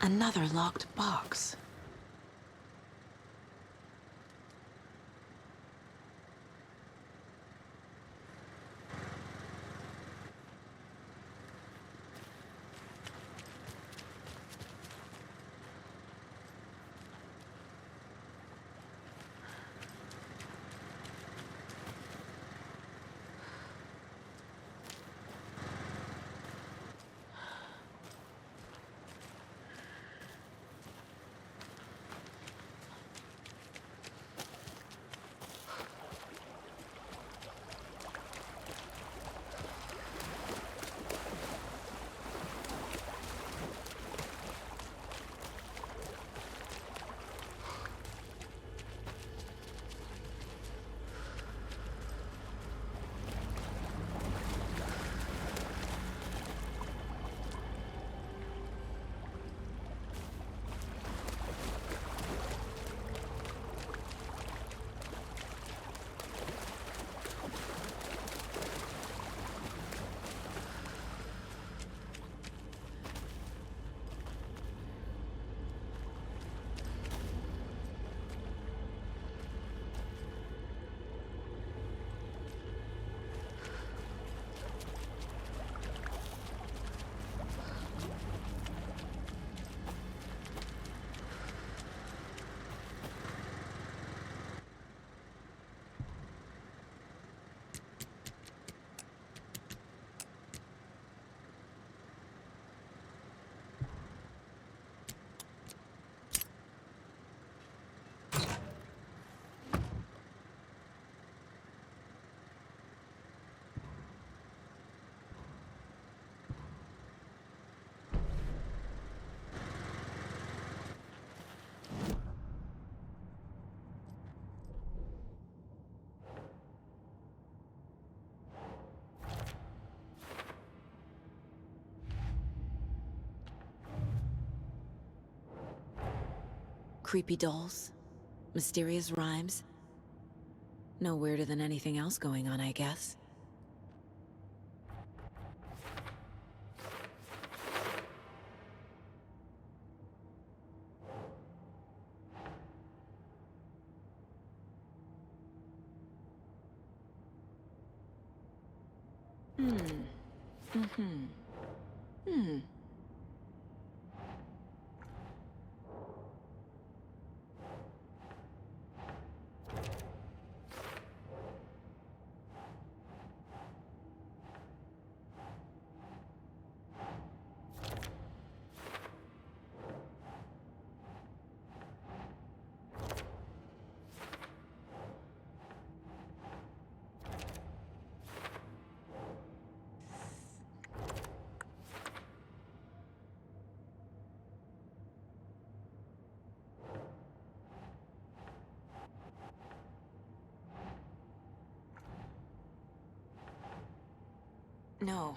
Another locked box. Creepy dolls, mysterious rhymes. No weirder than anything else going on, I guess. No.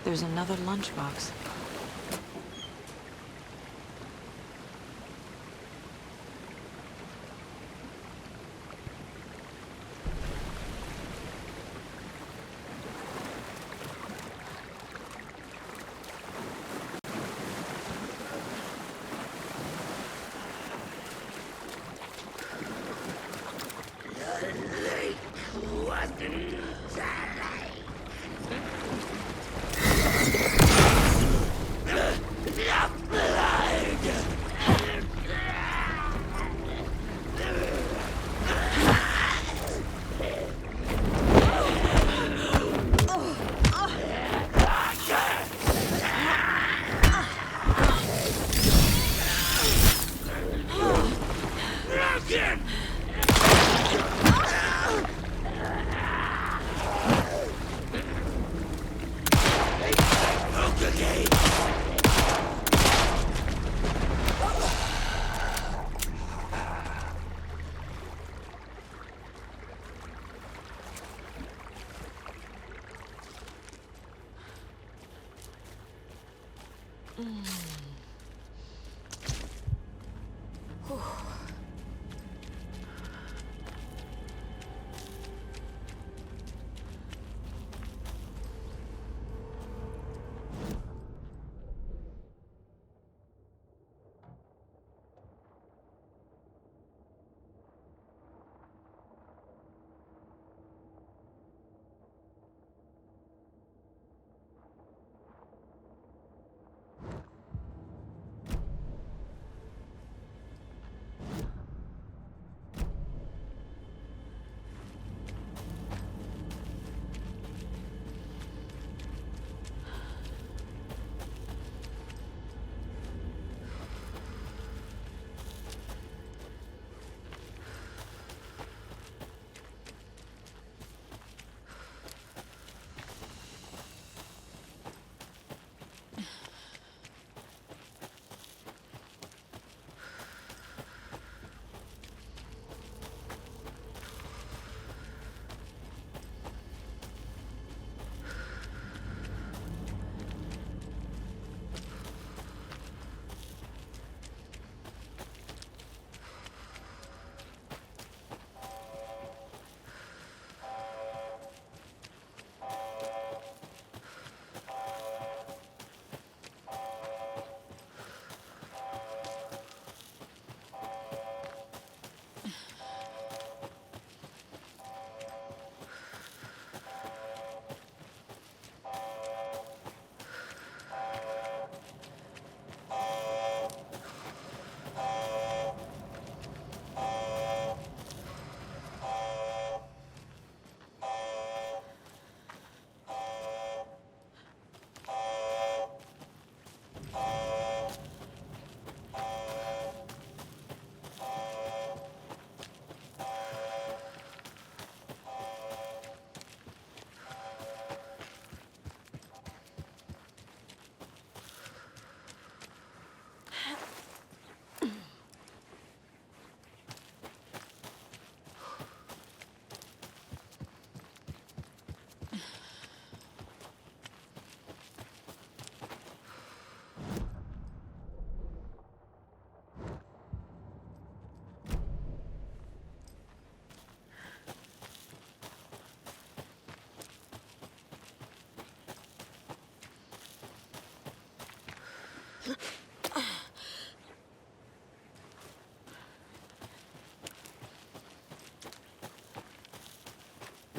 There's another lunchbox.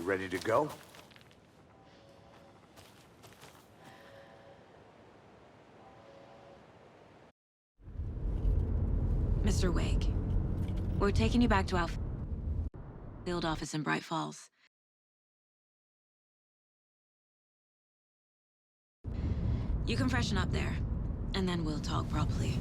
You ready to go? Mr. Wake, we're taking you back to our field office in Braight Fолls. You can freshen up there, and then we'll talk properly.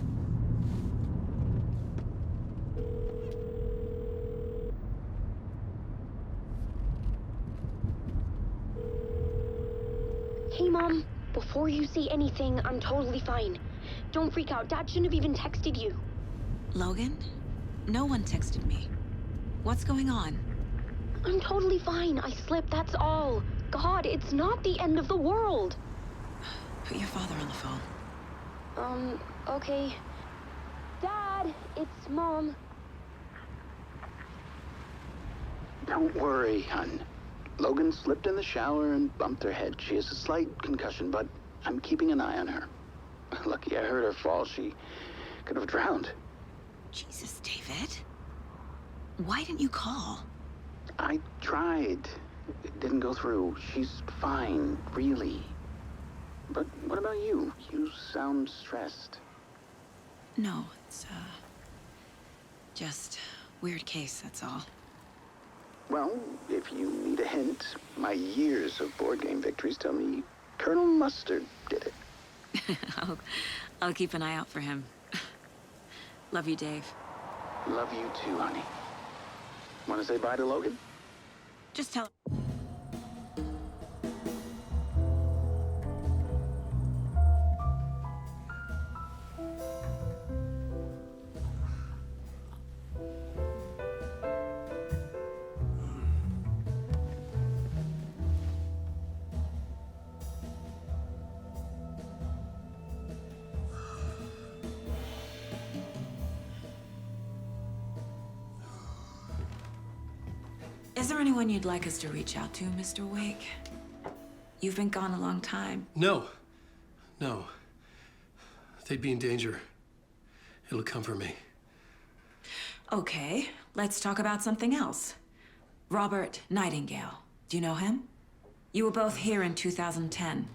Hey, Mom. Before you say anything, I'm totally fine. Don't freak out. Dad shouldn't have even texted you. Logan? No one texted me. What's going on? I'm totally fine. I slipped, that's all. God, it's not the end of the world. Put your father on the phone. Okay. Dad, it's Mom. Don't worry, hon. Logan slipped in the shower and bumped her head. She has a slight concussion, but I'm keeping an eye on her. Lucky I heard her fall. She could have drowned. Jesus, David. Why didn't you call? I tried. It didn't go through. She's fine, really. But what about you? You sound stressed. No, it's, just weird case, that's all. Well, if you need a hint, my years of board game victories tell me Colonel Mustard did it. I'll keep an eye out for him. Love you, Dave. Love you too, honey. Want to say bye to Logan? Just tell Is there anyone you'd like us to reach out to, Mr. Wake? You've been gone a long time. No. No. They'd be in danger. It'll come for me. Okay, let's talk about something else. Robert Nightingale. Do you know him? You were both here in 2010.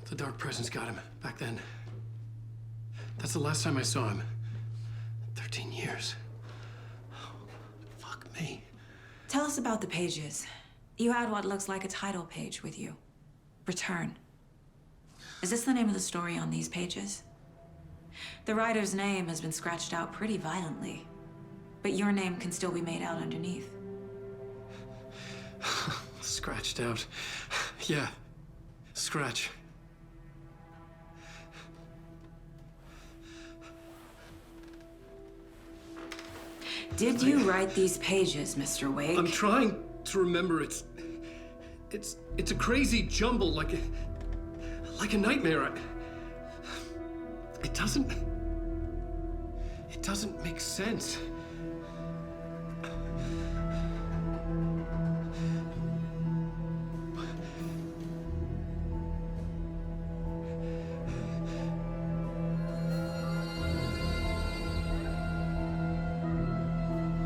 The Dark Presence got him back then. That's the last time I saw him. 13 years. Fuck me. Tell us about the pages. You had what looks like a title page with you. Return. Is this the name of the story on these pages? The writer's name has been scratched out pretty violently, but your name can still be made out underneath. Scratched out. Yeah. Scratch. Did you write these pages, Mr. Wake? I'm trying to remember. It's a crazy jumble, like a nightmare. It doesn't make sense.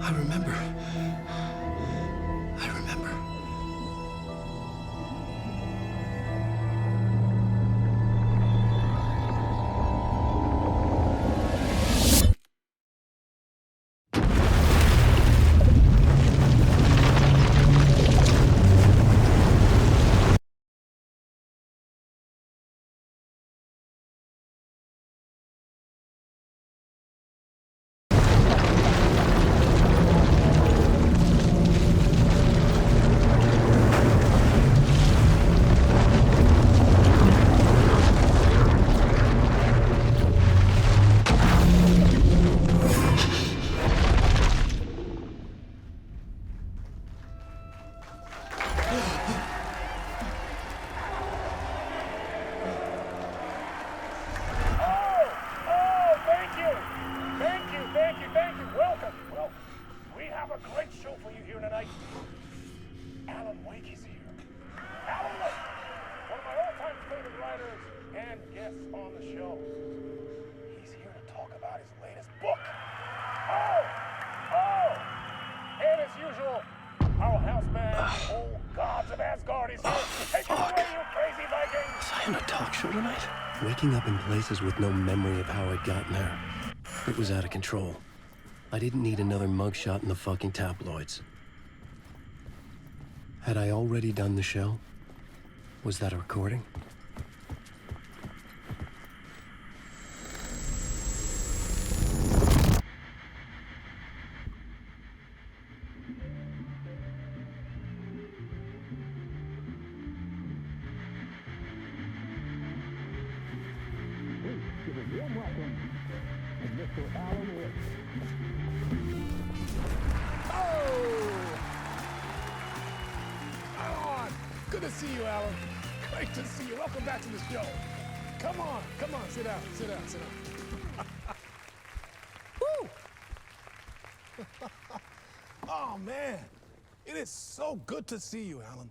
I remember. Alan Wake is here. Alan Wake, one of my all-time favorite writers and guests on the show. He's here to talk about his latest book. And as usual, our houseman, old gods of Asgard, is here. Take it away, you crazy Vikings! Was I on a talk show tonight? Waking up in places with no memory of how I'd gotten there. It was out of control. I didn't need another mugshot in the fucking tabloids. Had I already done the show? Was that a recording? Good to see you, Alan. Great to see you. Welcome back to the show. Come on, sit down. Woo! Oh, man. It is so good to see you, Alan.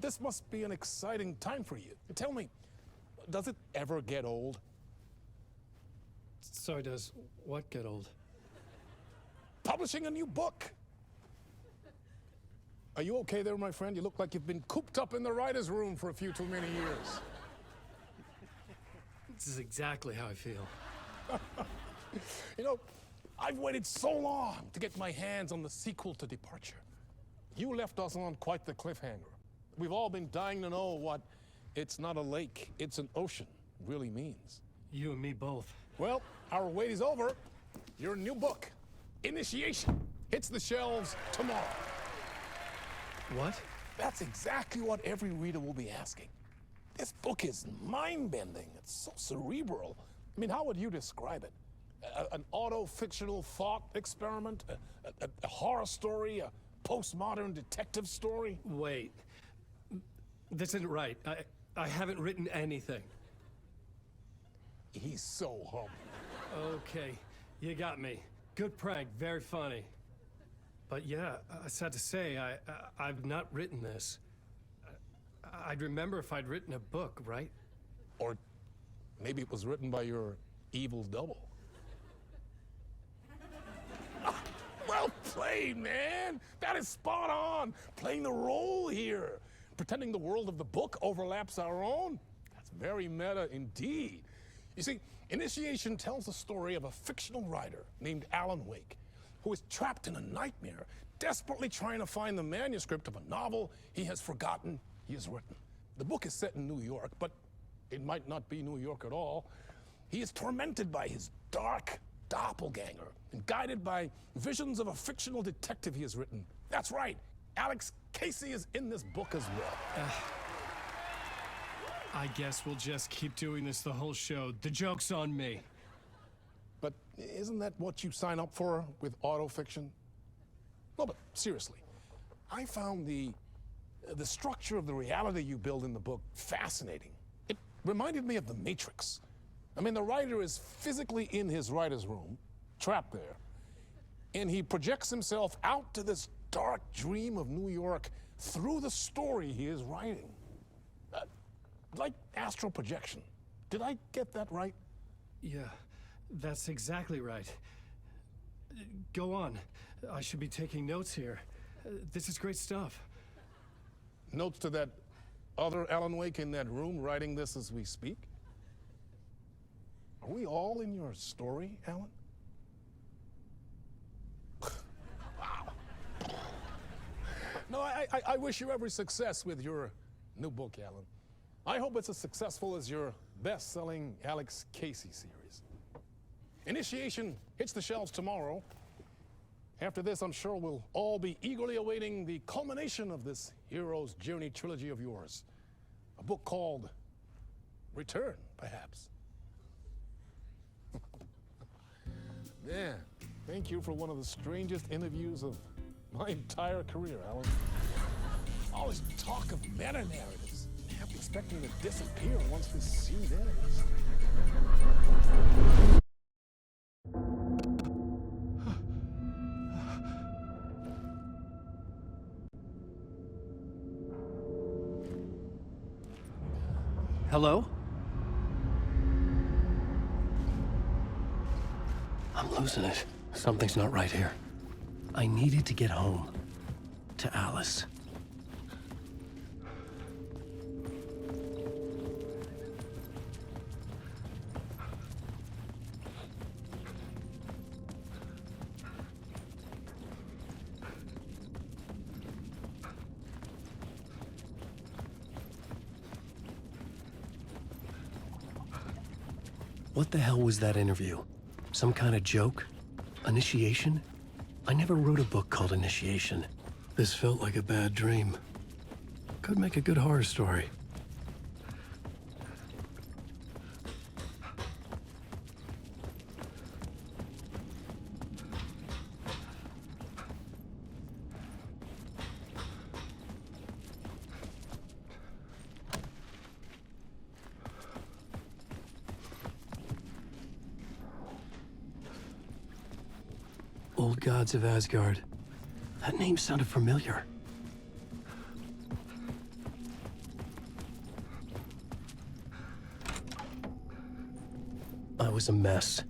This must be an exciting time for you. Tell me, does it ever get old? Sorry, does what get old? Publishing a new book. Are you okay there, my friend? You look like you've been cooped up in the writer's room for a few too many years. This is exactly how I feel. You know, I've waited so long to get my hands on the sequel to Departure. You left us on quite the cliffhanger. We've all been dying to know what "it's not a lake, it's an ocean" really means. You and me both. Well, our wait is over. Your new book, Initiation, hits the shelves tomorrow. What? That's exactly what every reader will be asking. This book is mind-bending. It's so cerebral. I mean, how would you describe it? An auto-fictional thought experiment? A horror story? A postmodern detective story? Wait. This isn't right. I haven't written anything. He's so humble. Okay, you got me. Good prank, very funny. But yeah, sad to say, I've not written this. I'd remember if I'd written a book, right? Or maybe it was written by your evil double. Well played, man! That is spot on! Playing the role here. Pretending the world of the book overlaps our own. That's very meta indeed. You see, Initiation tells the story of a fictional writer named Alan Wake, who is trapped in a nightmare, desperately trying to find the manuscript of a novel he has forgotten he has written. The book is set in New York, but it might not be New York at all. He is tormented by his dark doppelganger and guided by visions of a fictional detective he has written. That's right, Alex Casey is in this book as well. I guess we'll just keep doing this the whole show. The joke's on me. But isn't that what you sign up for with autofiction? No, but seriously, I found the structure of the reality you build in the book fascinating. It reminded me of The Matrix. I mean, the writer is physically in his writer's room, trapped there, and he projects himself out to this dark dream of New York through the story he is writing. Like astral projection. Did I get that right? Yeah, that's exactly right. Go on. I should be taking notes here. This is great stuff. Notes to that other Alan Wake in that room writing this as we speak? Are we all in your story, Alan? Wow. No, I wish you every success with your new book, Alan. I hope it's as successful as your best-selling Alex Casey series. Initiation hits the shelves tomorrow. After this, I'm sure we'll all be eagerly awaiting the culmination of this hero's journey trilogy of yours. A book called Return, perhaps. Yeah, thank you for one of the strangest interviews of my entire career, Alan. All this talk of meta-narratives. I'm expecting to disappear once this scene ends. Hello? I'm losing it. Something's not right here. I needed to get home. To Alice. What the hell was that interview? Some kind of joke? Initiation? I never wrote a book called Initiation. This felt like a bad dream. Could make a good horror story. old gods of Asgard. That name sounded familiar. I was a mess.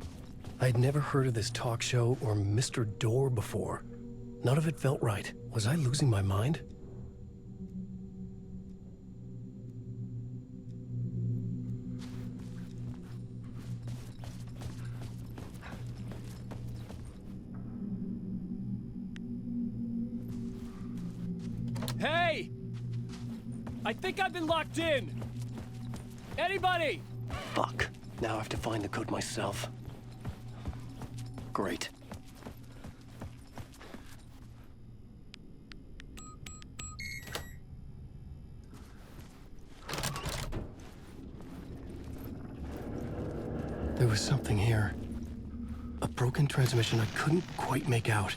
I had never heard of this talk show or Mr. Door before. None of it felt right. Was I losing my mind? Hey! I think I've been locked in! Anybody? Fuck. Now I have to find the code myself. Great. There was something here. A broken transmission I couldn't quite make out.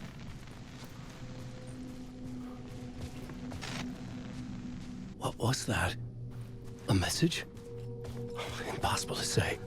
What was that? A message? Impossible to say.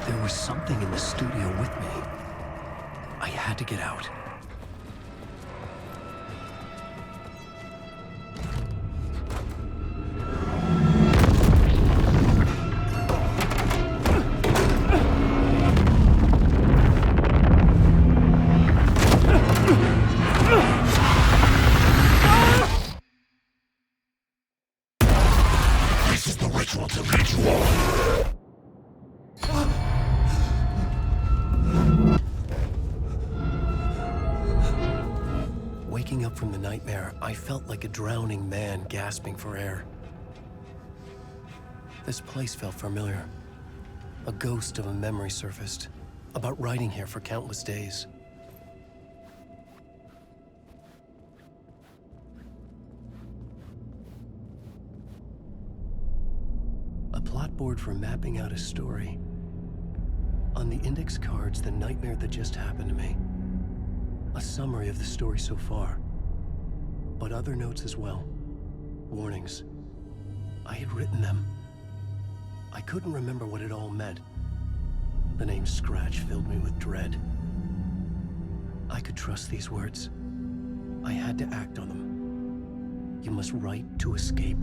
There was something in the studio with me. I had to get out. This is the ritual to lead you on. Waking up from the nightmare, I felt like a drowning man gasping for air. This place felt familiar. A ghost of a memory surfaced, about riding here for countless days. A plot board for mapping out a story. On the index cards, the nightmare that just happened to me. A summary of the story so far, but other notes as well. Warnings. I had written them. I couldn't remember what it all meant. The name Scratch filled me with dread. I could trust these words. I had to act on them. You must write to escape.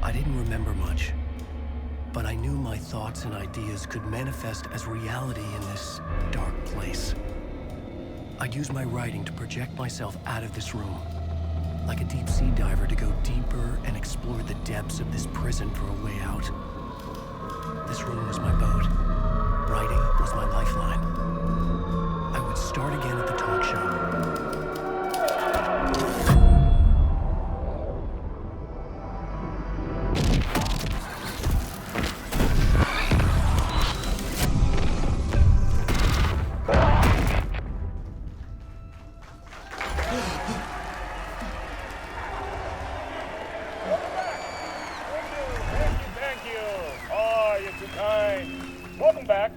I didn't remember much, but I knew my thoughts and ideas could manifest as reality in this dark place. I'd use my writing to project myself out of this room, like a deep sea diver to go deeper and explore the depths of this prison for a way out. This room was my boat. Writing was my lifeline. I would start again at the talk show. Welcome back.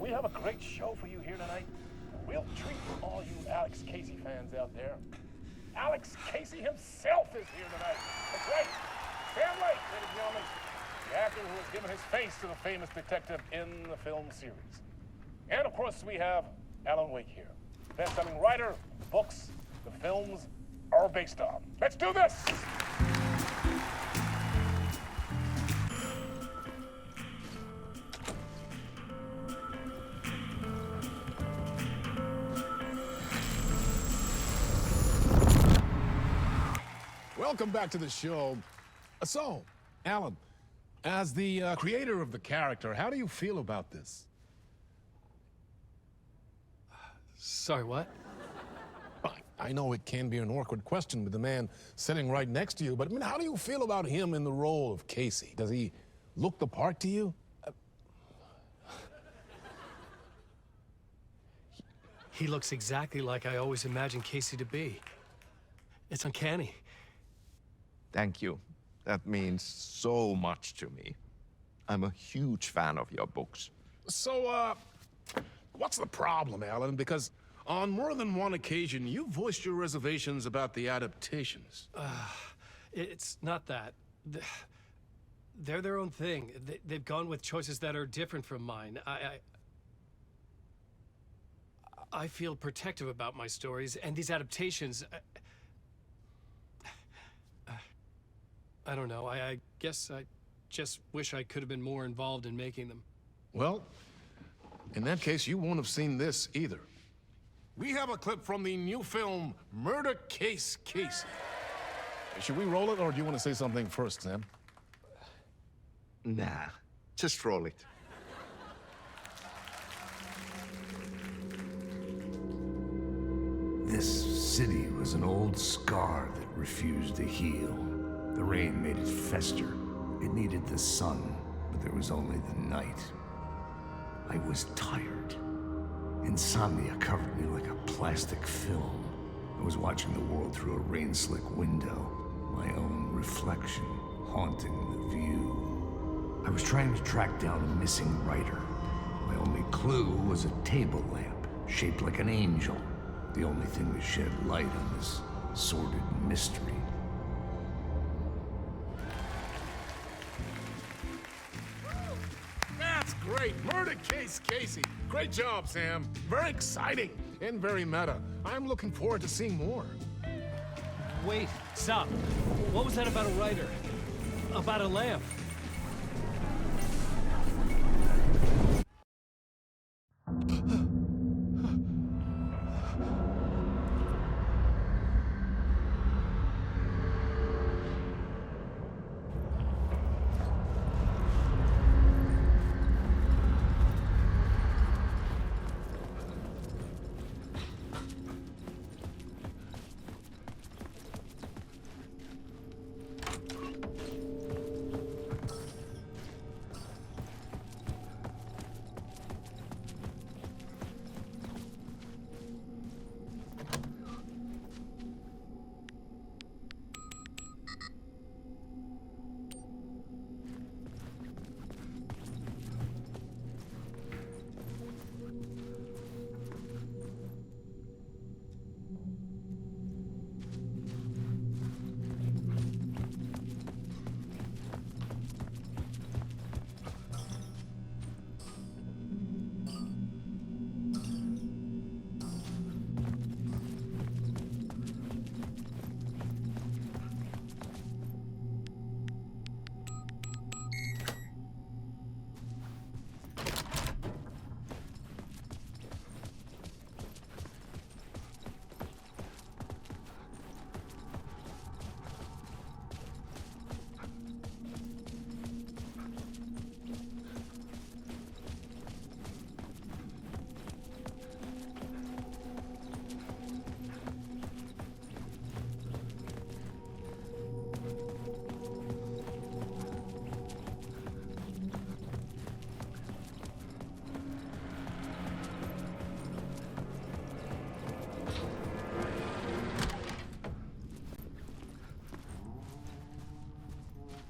We have a great show for you here tonight. A real treat for all you Alex Casey fans out there. Alex Casey himself is here tonight. That's right. Sam Lake, ladies and gentlemen, the actor who has given his face to the famous detective in the film series. And of course, we have Alan Wake here, best-selling writer, books the films are based on. Let's do this! welcome back to the show. So, Alan, as the creator of the character, how do you feel about this? Sorry, what? I know it can be an awkward question with the man sitting right next to you, but I mean, how do you feel about him in the role of Casey? Does he look the part to you? He looks exactly like I always imagined Casey to be. It's uncanny. Thank you. That means so much to me. I'm a huge fan of your books. So, what's the problem, Alan? Because on more than one occasion, you voiced your reservations about the adaptations. It's not that. They're their own thing. They've gone with choices that are different from mine. I feel protective about my stories, and these adaptations... I don't know. I guess I just wish I could have been more involved in making them. Well, in that case, you won't have seen this either. We have a clip from the new film, Murder Case Casey. Should we roll it, or do you want to say something first, Sam? Nah, just roll it. This city was an old scar that refused to heal. The rain made it fester. It needed the sun, but there was only the night. I was tired. Insomnia covered me like a plastic film. I was watching the world through a rain-slick window, my own reflection haunting the view. I was trying to track down a missing writer. My only clue was a table lamp, shaped like an angel. The only thing that shed light on this sordid mystery. That's great! Murder Case Casey! Great job, Sam. Very exciting and very meta. I'm looking forward to seeing more. Wait, stop. What was that about a writer? About a lamp?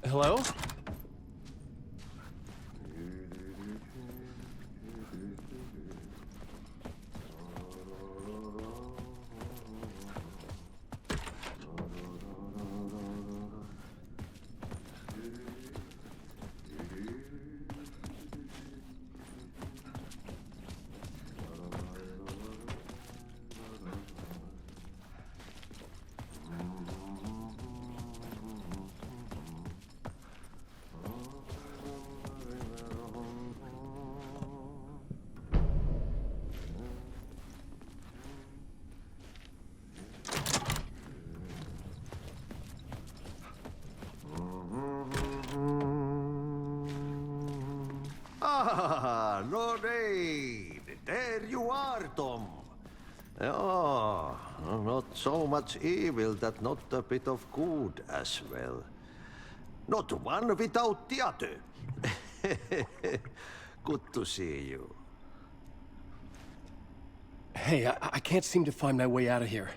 Hello? so much evil that not a bit of good as well. Not one without the other. Good to see you. Hey, I can't seem to find my way out of here.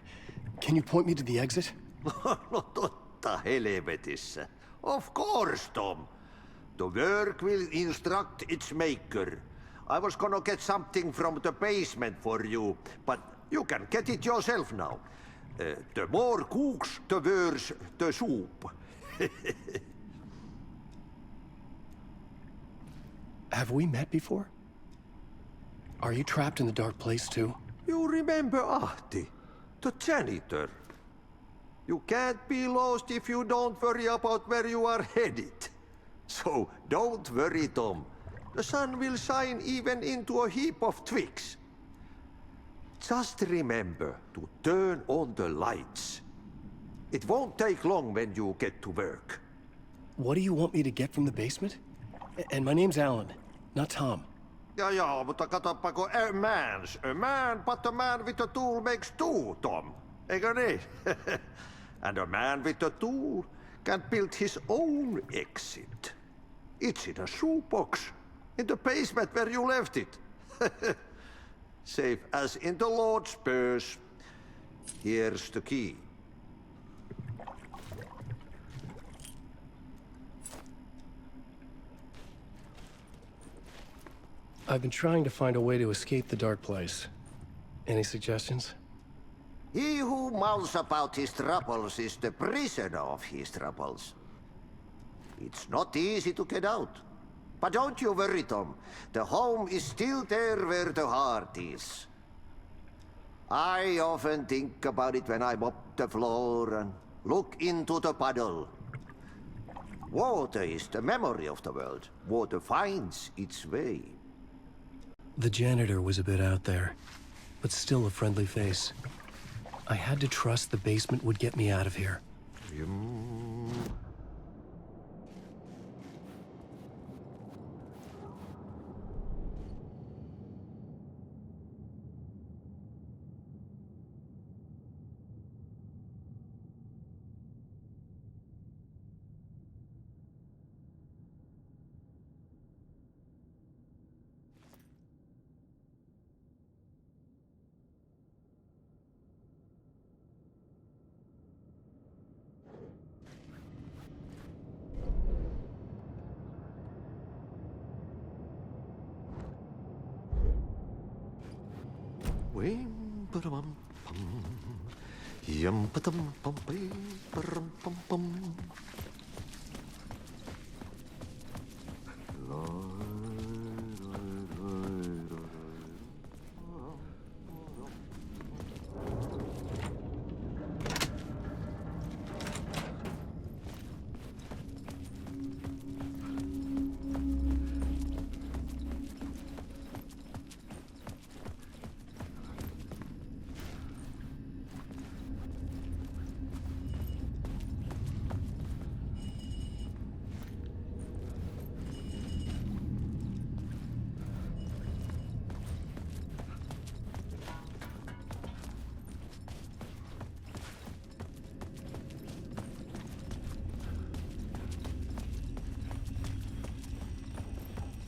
Can you point me to the exit? No totta helvetissä. Of course, Tom. The work will instruct its maker. I was gonna get something from the basement for you, but you can get it yourself now. The more cooks, the worse the soup. Have we met before? Are you trapped in the dark place too? You remember Ahti, the janitor. You can't be lost if you don't worry about where you are headed. So don't worry, Tom. The sun will shine even into a heap of twigs. Just remember to turn on the lights. It won't take long when you get to work. What do you want me to get from the basement? And my name's Alan, not Tom. Ja, mutta katoppa kun a man, but a man with a tool makes two, Tom. Eikö niin? And a man with a tool can build his own exit. It's in a shoebox, in the basement where you left it. Safe as in the Lord's purse. Here's the key. I've been trying to find a way to escape the dark place. Any suggestions? He who mulls about his troubles is the prisoner of his troubles. It's not easy to get out. But don't you worry, Tom. The home is still there where the heart is. I often think about it when I mop the floor and look into the puddle. Water is the memory of the world. Water finds its way. The janitor was a bit out there, but still a friendly face. I had to trust the basement would get me out of here.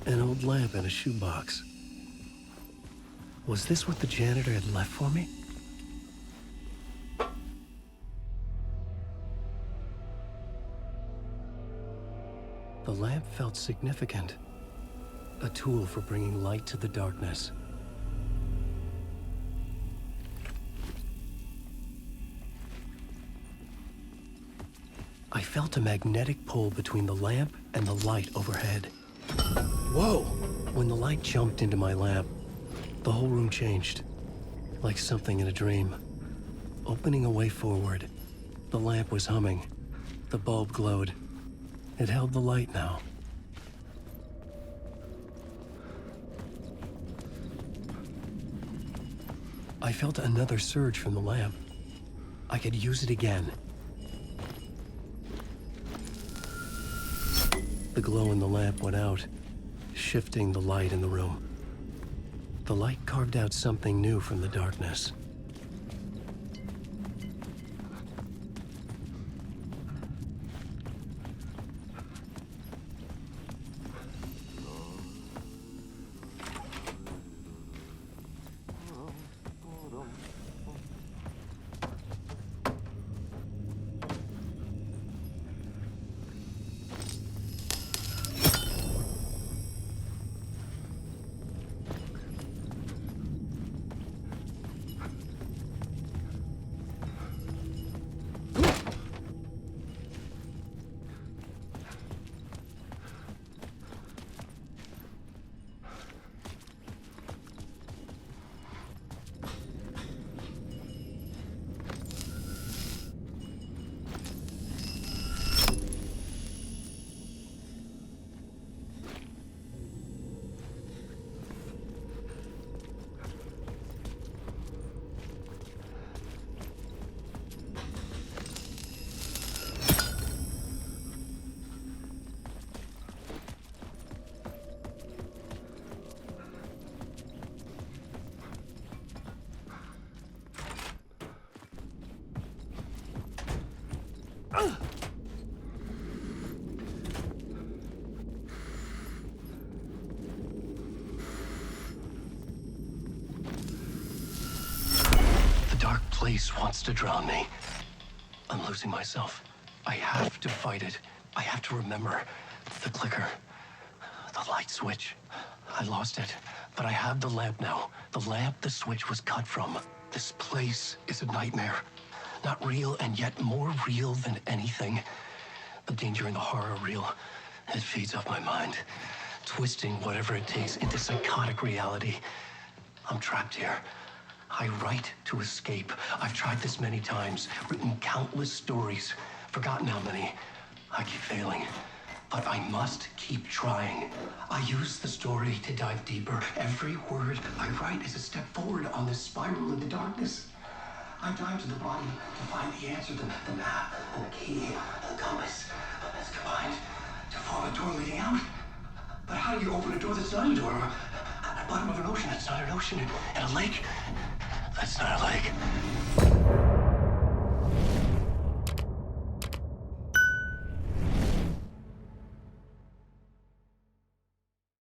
An old lamp in a shoebox. Was this what the janitor had left for me? The lamp felt significant. A tool for bringing light to the darkness. I felt a magnetic pull between the lamp and the light overhead. Whoa! When the light jumped into my lamp, the whole room changed. Like something in a dream. Opening a way forward, the lamp was humming. The bulb glowed. It held the light now. I felt another surge from the lamp. I could use it again. The glow in the lamp went out, shifting the light in the room. The light carved out something new from the darkness. The dark place wants to drown me. I'm losing myself. I have to fight it. I have to remember the clicker, the light switch. I lost it, but I have the lamp now. The lamp the switch was cut from. This place is a nightmare. Not real, and yet more real than anything. The danger and the horror real. It feeds off my mind, twisting whatever it takes into psychotic reality. I'm trapped here. I write to escape. I've tried this many times, written countless stories, forgotten how many. I keep failing, but I must keep trying. I use the story to dive deeper. Every word I write is a step forward on this spiral into darkness. I dive to the bottom to find the answer, the map, and the key, the compass. It's combined to form a door leading out. But how do you open a door that's not a door? At the bottom of an ocean that's not an ocean. And a lake that's not a lake.